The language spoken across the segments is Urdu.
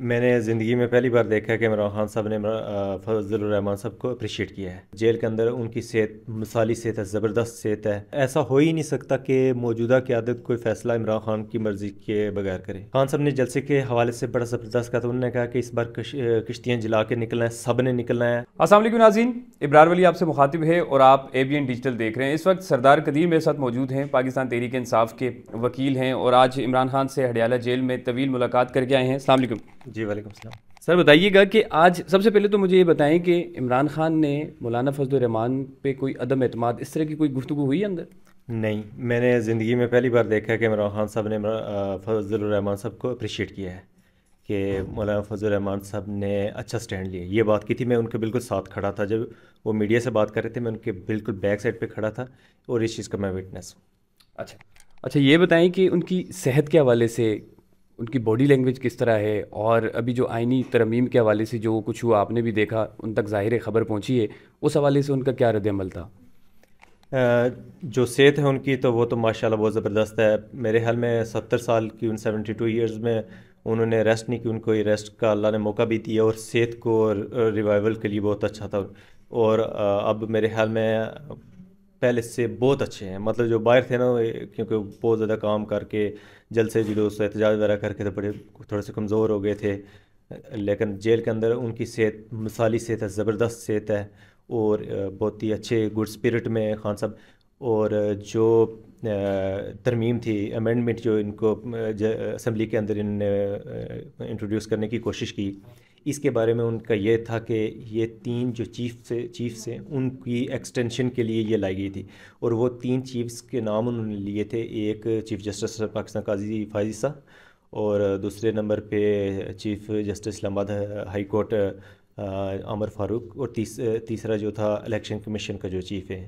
میں نے زندگی میں پہلی بار دیکھا کہ عمران خان صاحب نے فضل الرحمان صاحب کو اپریشیٹ کیا ہے جیل کے اندر. ان کی صحت مثالی صحت ہے, زبردست صحت ہے. ایسا ہو ہی نہیں سکتا کہ موجودہ قیادت کوئی فیصلہ عمران خان کی مرضی کے بغیر کرے. خان صاحب نے جلسے کے حوالے سے بڑا زبردست کہا تھا. انہوں نے کہا کہ اس بار کشتیاں جلا کے نکلنا ہے, سب نے نکلنا ہے. السلام علیکم ناظرین, ابرار ولی آپ سے مخاطب ہے اور آپ ABN ڈیجیٹل دیکھ رہے ہیں. اس وقت سردار قدیر میرے ساتھ موجود ہیں, پاکستان تحریک انصاف کے وکیل ہیں اور آج عمران خان سے ہڈیالہ جیل میں طویل ملاقات کر کے آئے ہیں. السلام علیکم. جی وعلیکم السلام. سر بتائیے گا کہ آج سب سے پہلے تو مجھے یہ بتائیں کہ عمران خان نے مولانا فضل الرحمان پہ کوئی عدم اعتماد اس طرح کی کوئی گفتگو ہوئی اندر؟ نہیں, میں نے زندگی میں پہلی بار دیکھا کہ عمران خان صاحب نے فضل الرحمان صاحب کو اپریشیٹ کیا ہے کہ مولانا فضل الرحمان صاحب نے اچھا سٹینڈ لیا. یہ بات کی تھی, میں ان کے بالکل ساتھ کھڑا تھا جب وہ میڈیا سے بات کر رہے تھے. میں ان کے بالکل بیک سائڈ پہ کھڑا تھا اور اس چیز کا میں وٹنس ہوں. اچھا یہ بتائیں کہ ان کی صحت کے حوالے سے ان کی باڈی لینگویج کس طرح ہے, اور ابھی جو آئینی ترمیم کے حوالے سے جو کچھ ہوا آپ نے بھی دیکھا, ان تک ظاہر خبر پہنچی ہے, اس حوالے سے ان کا کیا رد عمل تھا؟ جو صحت ہے ان کی تو وہ تو ماشاءاللہ بہت زبردست ہے. میرے خیال میں 70 سال کی, ان 72 ایئرز میں انہوں نے ریسٹ نہیں کی. ان کو ریسٹ کا اللہ نے موقع بھی دیا اور صحت کو ریوائول کے لیے بہت اچھا تھا. اور اب میرے خیال میں پہلے سے بہت اچھے ہیں. مطلب جو باہر تھے نا, کیونکہ بہت زیادہ کام کر کے جلسے جلوس احتجاج وغیرہ کر کے تو بڑے تھوڑے سے کمزور ہو گئے تھے, لیکن جیل کے اندر ان کی صحت مثالی صحت ہے, زبردست صحت ہے اور بہت ہی اچھے گڈ اسپرٹ میں خان صاحب. اور جو ترمیم تھی, امینڈمنٹ جو ان کو اسمبلی کے اندر انہوں نے انٹروڈیوس کرنے کی کوشش کی, اس کے بارے میں ان کا یہ تھا کہ یہ 3 جو چیفس ہیں ان کی ایکسٹینشن کے لیے یہ لائی گئی تھی. اور وہ 3 چیفس کے نام انہوں نے لیے تھے. ایک چیف جسٹس پاکستان قاضی فائزی صاحب, اور دوسرے نمبر پہ چیف جسٹس اسلام آباد ہائی کورٹ عمر فاروق, اور تیسرا جو تھا الیکشن کمیشن کا جو چیف ہے.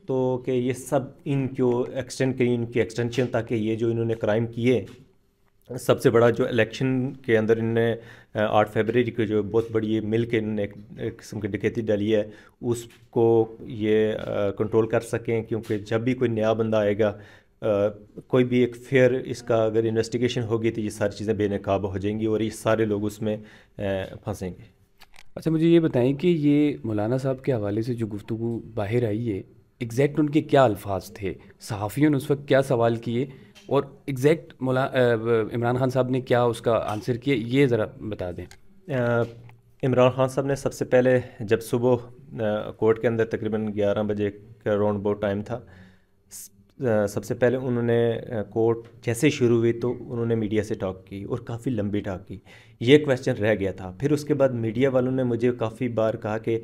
تو کہ یہ سب ان کو ایکسٹینڈ کریں, ان کی ایکسٹینشن, تاکہ یہ جو انہوں نے کرائم کیے, سب سے بڑا جو الیکشن کے اندر انہوں نے 8 فیبرری کو جو بہت بڑی مل کے انہوں نے ایک قسم کی ڈکیتی ڈالی ہے, اس کو یہ کنٹرول کر سکیں. کیونکہ جب بھی کوئی نیا بندہ آئے گا, کوئی بھی ایک فیئر اس کا اگر انویسٹیگیشن ہوگی تو یہ ساری چیزیں بے نقاب ہو جائیں گی اور یہ سارے لوگ اس میں پھنسیں گے. اچھا مجھے یہ بتائیں کہ یہ مولانا صاحب کے حوالے سے جو گفتگو باہر آئی ہے, ایگزیکٹ ان کے کیا الفاظ تھے؟ صحافیوں نے اس وقت کیا سوال کیے, اور ایگزیکٹ عمران خان صاحب نے کیا اس کا آنسر کیا, یہ ذرا بتا دیں. عمران خان صاحب نے سب سے پہلے جب صبح کورٹ کے اندر تقریباً 11 بجے کا راؤنڈ اباؤٹ ٹائم تھا, سب سے پہلے انہوں نے کورٹ جیسے شروع ہوئی تو انہوں نے میڈیا سے ٹاک کی اور کافی لمبی ٹاک کی. یہ کویسچن رہ گیا تھا. پھر اس کے بعد میڈیا والوں نے مجھے کافی بار کہا کہ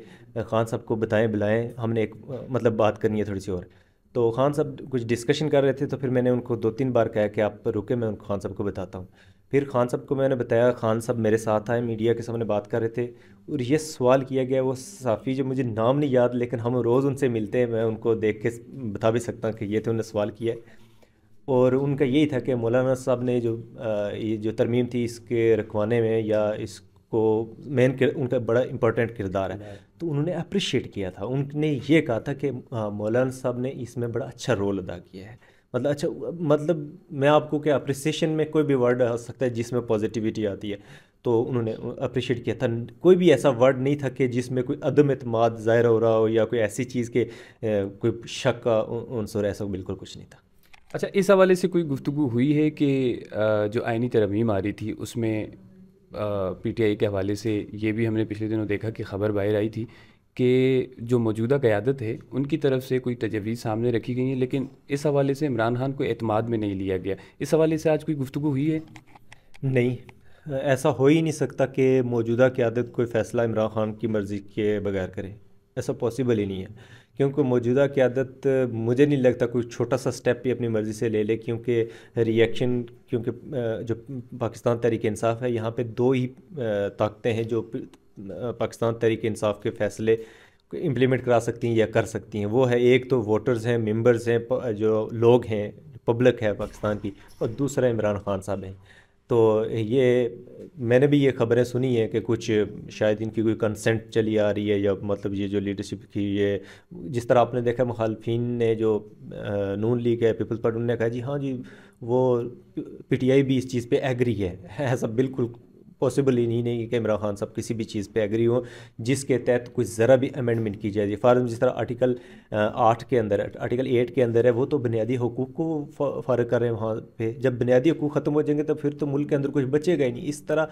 خان صاحب کو بلائیں, ہم نے ایک مطلب بات کرنی ہے تھوڑی سی اور. تو خان صاحب کچھ ڈسکشن کر رہے تھے, تو پھر میں نے ان کو 2-3 بار کہا کہ آپ رکے, میں خان صاحب کو بتاتا ہوں. پھر خان صاحب کو میں نے بتایا, خان صاحب میرے ساتھ آئے, میڈیا کے سامنے بات کر رہے تھے, اور یہ سوال کیا گیا. وہ صحافی جو مجھے نام نہیں یاد, لیکن ہم روز ان سے ملتے ہیں, میں ان کو دیکھ کے بتا بھی سکتا ہوں کہ یہ تو انہوں نے سوال کیا ہے. اور ان کا یہی تھا کہ مولانا صاحب نے یہ جو ترمیم تھی اس کے رکھوانے میں, یا اس کو مین ان کا بڑا امپورٹنٹ کردار ہے, تو انہوں نے اپریشیٹ کیا تھا. ان نے یہ کہا تھا کہ مولانا صاحب نے اس میں بڑا اچھا رول ادا کیا ہے. مطلب میں آپ کو کہ اپریسیشن میں کوئی بھی ورڈ آ سکتا ہے جس میں پازیٹیوٹی آتی ہے, تو انہوں نے اپریشیٹ کیا تھا. کوئی بھی ایسا ورڈ نہیں تھا کہ جس میں کوئی عدم اعتماد ظاہر ہو رہا ہو, یا کوئی ایسی چیز کہ کوئی شک کا عنصر, ایسا بالکل کچھ نہیں تھا. اچھا اس حوالے سے کوئی گفتگو ہوئی ہے کہ جو آئینی ترمیم آ رہی تھی اس میں PTI کے حوالے سے یہ بھی ہم نے پچھلے دنوں دیکھا کہ خبر باہر آئی تھی کہ جو موجودہ قیادت ہے ان کی طرف سے کوئی تجویز سامنے رکھی گئی ہیں, لیکن اس حوالے سے عمران خان کو اعتماد میں نہیں لیا گیا. اس حوالے سے آج کوئی گفتگو ہوئی ہے؟ نہیں, ایسا ہو ہی نہیں سکتا کہ موجودہ قیادت کوئی فیصلہ عمران خان کی مرضی کے بغیر کرے. ایسا پاسبل ہی نہیں ہے, کیونکہ موجودہ قیادت مجھے نہیں لگتا کوئی چھوٹا سا سٹیپ بھی اپنی مرضی سے لے لے. کیونکہ ریئیکشن, کیونکہ جو پاکستان تحریک انصاف ہے, یہاں پہ 2 ہی طاقتیں ہیں جو پاکستان تحریک انصاف کے فیصلے امپلیمنٹ کرا سکتی ہیں یا کر سکتی ہیں. وہ ہے, ایک تو ووٹرز ہیں, ممبرز ہیں, جو لوگ ہیں, پبلک ہے پاکستان کی, اور دوسرا عمران خان صاحب ہیں. تو یہ میں نے بھی یہ خبریں سنی ہیں کہ کچھ شاید ان کی کوئی کنسنٹ چلی آ رہی ہے, یا مطلب یہ جو لیڈرشپ کی, یہ جس طرح آپ نے دیکھا مخالفین نے جو نون لیگ ہے, پیپلز پارٹی, انہوں نے کہا جی ہاں جی وہ PTI بھی اس چیز پہ ایگری ہے. ایسا بالکل پاسبل ہی نہیں ہے کہ عمران خان صاحب کسی بھی چیز پہ ایگری ہوں جس کے تحت کوئی ذرا بھی امینڈمنٹ کی جائے. فار جس طرح آرٹیکل 8 کے اندر آرٹیکل 8 کے اندر ہے, وہ تو بنیادی حقوق کو فارغ کر رہے ہیں وہاں پہ. جب بنیادی حقوق ختم ہو جائیں گے تو پھر تو ملک کے اندر کچھ بچے گا ہی نہیں. اس طرح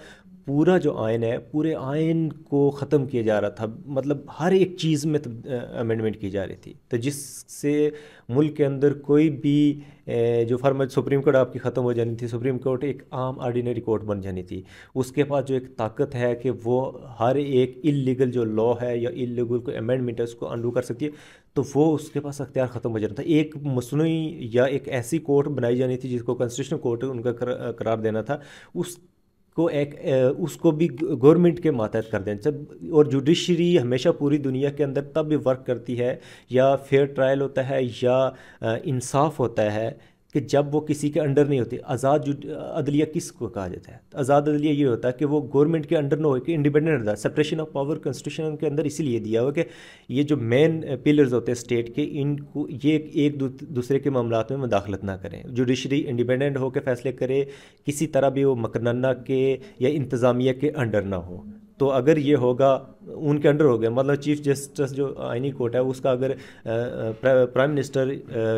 پورا جو آئین ہے, پورے آئین کو ختم کیا جا رہا تھا, مطلب ہر ایک چیز میں امینڈمنٹ کی جا رہی تھی, تو جس سے ملک کے اندر کوئی بھی جو فرمت سپریم کورٹ آپ کی ختم ہو جانی تھی. سپریم کورٹ ایک عام آرڈینری کورٹ بن جانی تھی. اس کے پاس جو ایک طاقت ہے کہ وہ ہر ایک اللیگل جو لا ہے یا اللیگل کوئی امینڈمنٹ ہے اس کو انڈو کر سکتی ہے, تو وہ اس کے پاس اختیار ختم ہو جانا تھا. ایک مصنوعی یا ایک ایسی کورٹ بنائی جانی تھی جس کو کنسٹیٹیوشنل کورٹ ان کا قرار دینا تھا, اس کو بھی گورنمنٹ کے ماتحت کر دیں. اور جوڈیشری ہمیشہ پوری دنیا کے اندر تب بھی ورک کرتی ہے یا فیئر ٹرائل ہوتا ہے یا انصاف ہوتا ہے کہ جب وہ کسی کے انڈر نہیں ہوتی. آزاد عدلیہ کس کو کہا جاتا ہے؟ آزاد عدلیہ یہ ہوتا ہے کہ وہ گورنمنٹ کے انڈر نہ ہو, کہ انڈیپینڈنٹ ہوتا ہے. سپریشن آف پاور کنسٹیٹیوشن کے اندر اسی لیے دیا ہوا کہ یہ جو مین پلرز ہوتے ہیں اسٹیٹ کے, ان کو یہ ایک دوسرے کے معاملات میں مداخلت نہ کریں. جوڈیشری انڈیپینڈنٹ ہو کے فیصلے کرے, کسی طرح بھی وہ مقننہ کے یا انتظامیہ کے انڈر نہ ہو. تو اگر یہ ہوگا ان کے انڈر ہو گیا, مطلب چیف جسٹس جو آئینی کورٹ ہے اس کا اگر پرائم منسٹر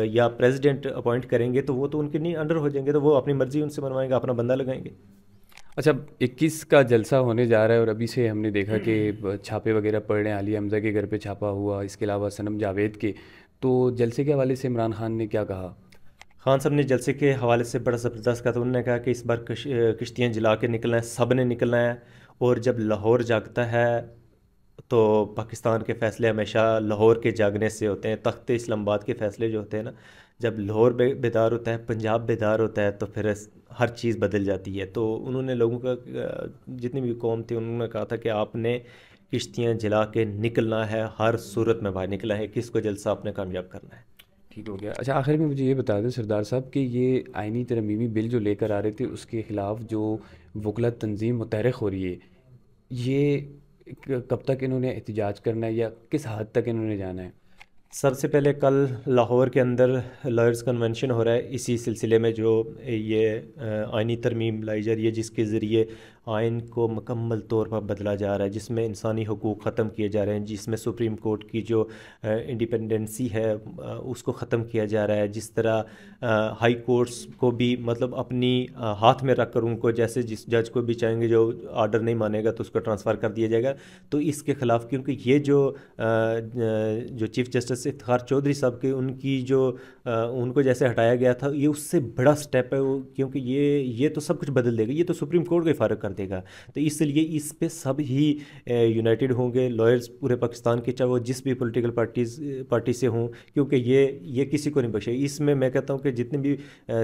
یا پریزیڈنٹ اپوائنٹ کریں گے تو وہ تو ان کے نہیں انڈر ہو جائیں گے, تو وہ اپنی مرضی ان سے منوائیں گے, اپنا بندہ لگائیں گے. اچھا 21 کا جلسہ ہونے جا رہا ہے اور ابھی سے ہم نے دیکھا کہ چھاپے وغیرہ پڑ رہے ہیں. عالیہ حمزہ کے گھر پہ چھاپا ہوا, اس کے علاوہ صنم جاوید کے. تو جلسے کے حوالے سے عمران خان نے کیا کہا؟ خان صاحب نے جلسے کے حوالے سے بڑا زبردست کہا. تو انہوں نے کہا کہ اس بار کشتیاں جلا کے نکلنا ہے, سب نے نکلنا ہے, اور جب لاہور جاگتا ہے تو پاکستان کے فیصلے ہمیشہ لاہور کے جاگنے سے ہوتے ہیں. تخت اسلام آباد کے فیصلے جو ہوتے ہیں نا, جب لاہور بیدار ہوتا ہے, پنجاب بیدار ہوتا ہے, تو پھر ہر چیز بدل جاتی ہے. تو انہوں نے لوگوں کا, جتنی بھی قوم تھی, انہوں نے کہا تھا کہ آپ نے کشتیاں جلا کے نکلنا ہے, ہر صورت میں باہر نکلنا ہے, کس کو جلسہ آپ نے کامیاب کرنا ہے. ٹھیک ہو گیا. اچھا آخر میں مجھے یہ بتا دیں سردار صاحب کہ یہ آئینی ترمیمی بل جو لے کر آ رہے تھے اس کے خلاف جو وکلا تنظیم متحرک ہو رہی ہے, یہ کب تک انہوں نے احتجاج کرنا ہے یا کس حد تک انہوں نے جانا ہے؟ سب سے پہلے کل لاہور کے اندر لائرز کنونشن ہو رہا ہے, اسی سلسلے میں جو یہ آئینی ترمیم لائی جا رہی ہے جس کے ذریعے آئین کو مکمل طور پر بدلا جا رہا ہے, جس میں انسانی حقوق ختم کیے جا رہے ہیں, جس میں سپریم کورٹ کی جو انڈیپینڈنسی ہے اس کو ختم کیا جا رہا ہے, جس طرح ہائی کورٹس کو بھی مطلب اپنی ہاتھ میں رکھ کر ان کو, جیسے جس جج کو بھی چاہیں گے جو آرڈر نہیں مانے گا تو اس کو ٹرانسفر کر دیا جائے گا. تو اس کے خلاف, کیونکہ یہ جو چیف جسٹس افتخار چودھری صاحب کے ان کی جو ان کو جیسے ہٹایا گیا تھا, یہ اس سے بڑا سٹیپ ہے, کیونکہ یہ تو سب کچھ بدل دے گا, یہ تو سپریم کورٹ کو ہی فارغ کر دے گا. تو اس لیے اس پہ سب ہی یونائٹڈ ہوں گے, لائرز پورے پاکستان کے, چاہے وہ جس بھی پولیٹیکل پارٹی سے ہوں, کیونکہ یہ کسی کو نہیں بخشے. اس میں کہتا ہوں کہ جتنی بھی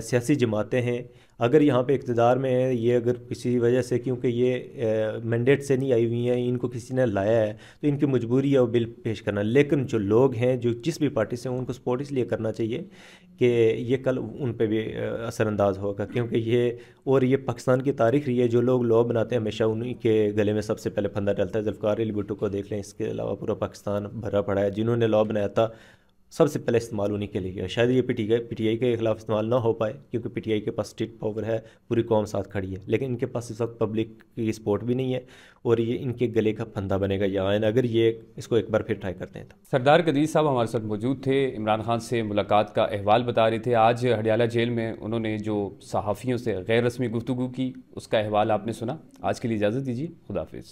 سیاسی جماعتیں ہیں, اگر یہاں پہ اقتدار میں ہیں, یہ اگر کسی وجہ سے, کیونکہ یہ مینڈیٹ سے نہیں آئی ہوئی ہیں, ان کو کسی نے لایا ہے, تو ان کی مجبوری ہے وہ بل پیش کرنا. لیکن جو لوگ ہیں جو جس بھی پارٹی سے ہیں, ان کو سپورٹ اس لیے کرنا چاہیے کہ یہ کل ان پہ بھی اثر انداز ہوگا, کیونکہ یہ پاکستان کی تاریخ رہی ہے. جو لوگ لا بناتے ہیں ہمیشہ انہی کے گلے میں سب سے پہلے پھندا ڈلتا ہے. ذوالفقار علی بھٹو کو دیکھ لیں, اس کے علاوہ پورا پاکستان بھرا پڑا ہے. جنہوں نے لا بنایا تھا سب سے پہلے استعمال انہی کے لیے کیا. شاید یہ پی ٹی آئی کے خلاف استعمال نہ ہو پائے, کیونکہ پی ٹی آئی کے پاس اسٹیٹ پاور ہے, پوری قوم ساتھ کھڑی ہے, لیکن ان کے پاس اس وقت پبلک کی سپورٹ بھی نہیں ہے, اور یہ ان کے گلے کا پھندا بنے گا یہ آئین, اگر یہ اس کو ایک بار پھر ٹرائی کرتے ہیں. تو سردار قدیر صاحب ہمارے ساتھ موجود تھے, عمران خان سے ملاقات کا احوال بتا رہے تھے. آج ہڈیالہ جیل میں انہوں نے جو صحافیوں سے غیر رسمی گفتگو کی اس کا احوال آپ نے سنا. آج کے لیے اجازت دیجیے, خدا حافظ.